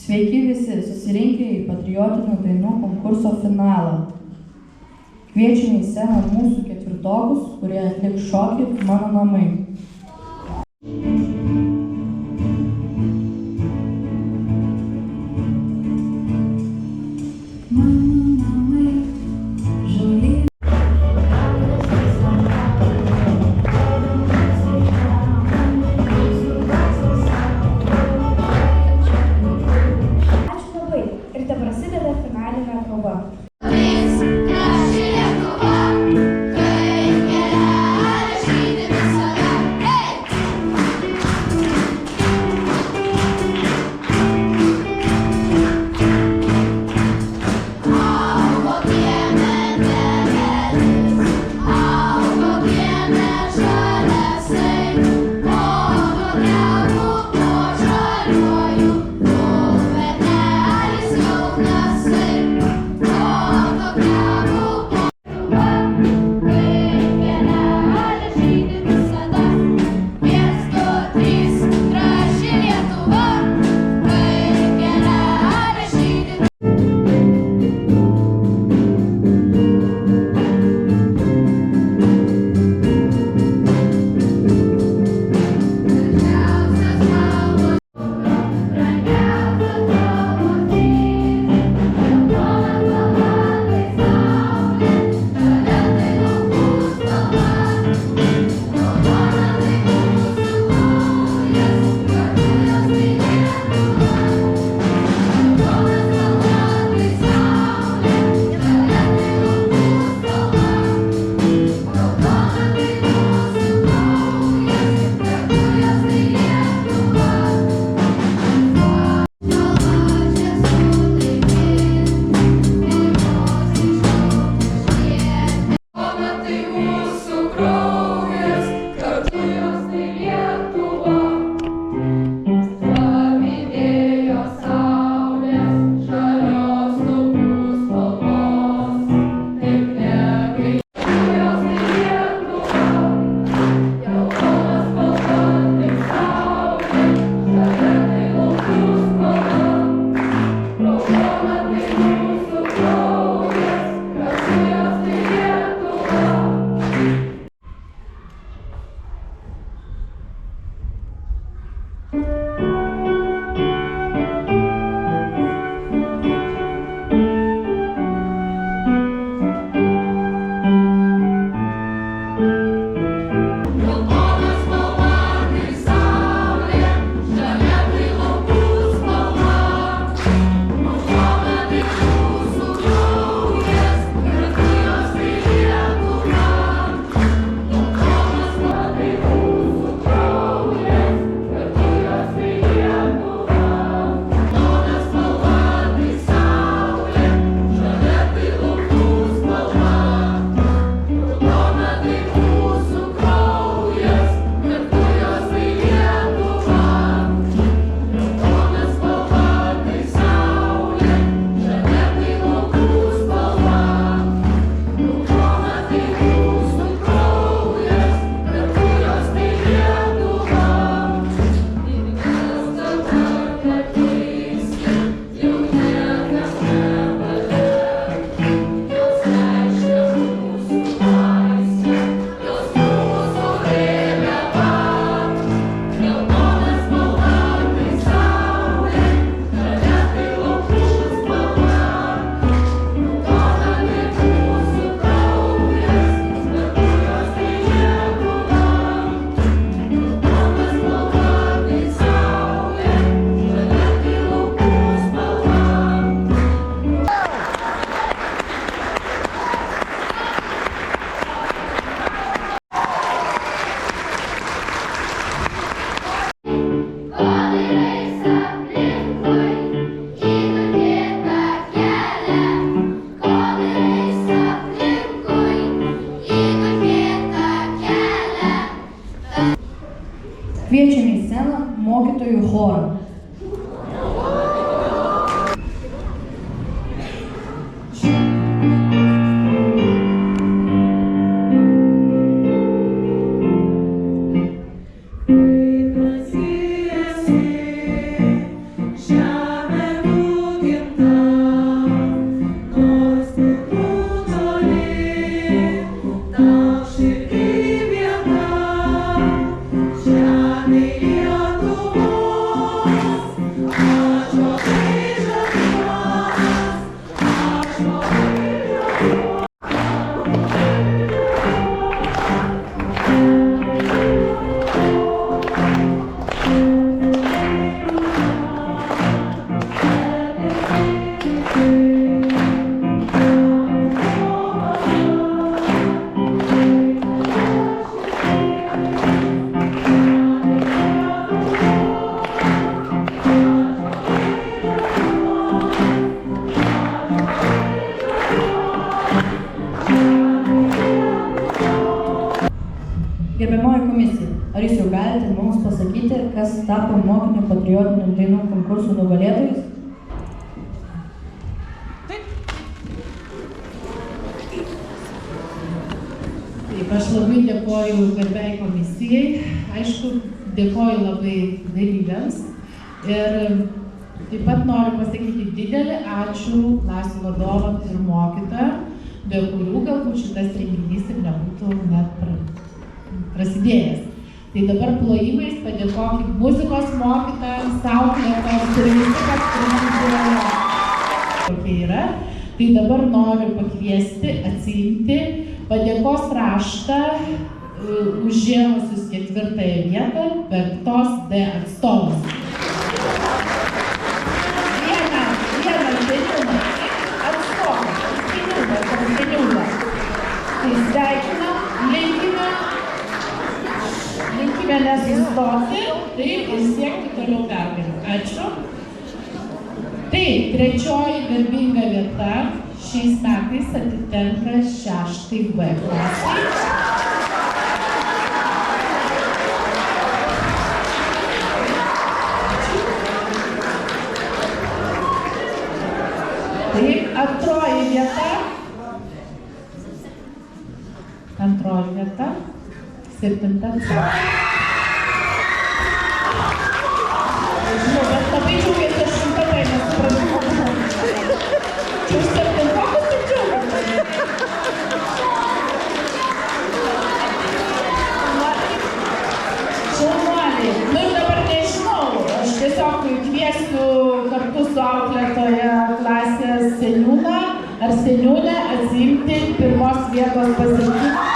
Sveiki visi susirinkę į patriotinių dainų konkurso finalą. Kviečiame į sceną mūsų ketvirtokus, kurie atliks šokį Mano namai. Kviečiame į sceną mokytojų chorą. Žemė kas tapo mokinių patriotinių dainų konkursų nugalėtojais? Taip, aš labai dėkoju garbiai komisijai, aišku, dėkoju labai dalyviams ir taip pat noriu pasakyti didelį ačiū klasių vadovams ir mokytojams, be kurių galbūt šitas renginys ir nebūtų net prasidėjęs. Tai dabar plojimais padėkokit muzikos mokytojams, auklėtojams ir visi, kas prisidėjo, kokie yra. Tai dabar noriu pakviesti, atsiimti padėkos raštą užėmusius 4. vietą 5 D atstovus. Vieną seniūną. Tai sveikinam, linkime nesustoti, taip ir siekti toliau pergalių. Ačiū. Taip, 3. garbinga vieta šiais metais atitenka 6. B klasei. Taip, 2. vieta. 2. vieta. 7. C. Žinau, bet labai džiaugiasi 8. B, nesuprantu. Čia už 7. kokius tai džiaugiasi? Šaunuoliai. Nu ir dabar nežinau, aš tiesiog kviesiu kartu su auklėtoja klasės seniūną ar seniūnę atsiimti 1. vietos pasiekimą.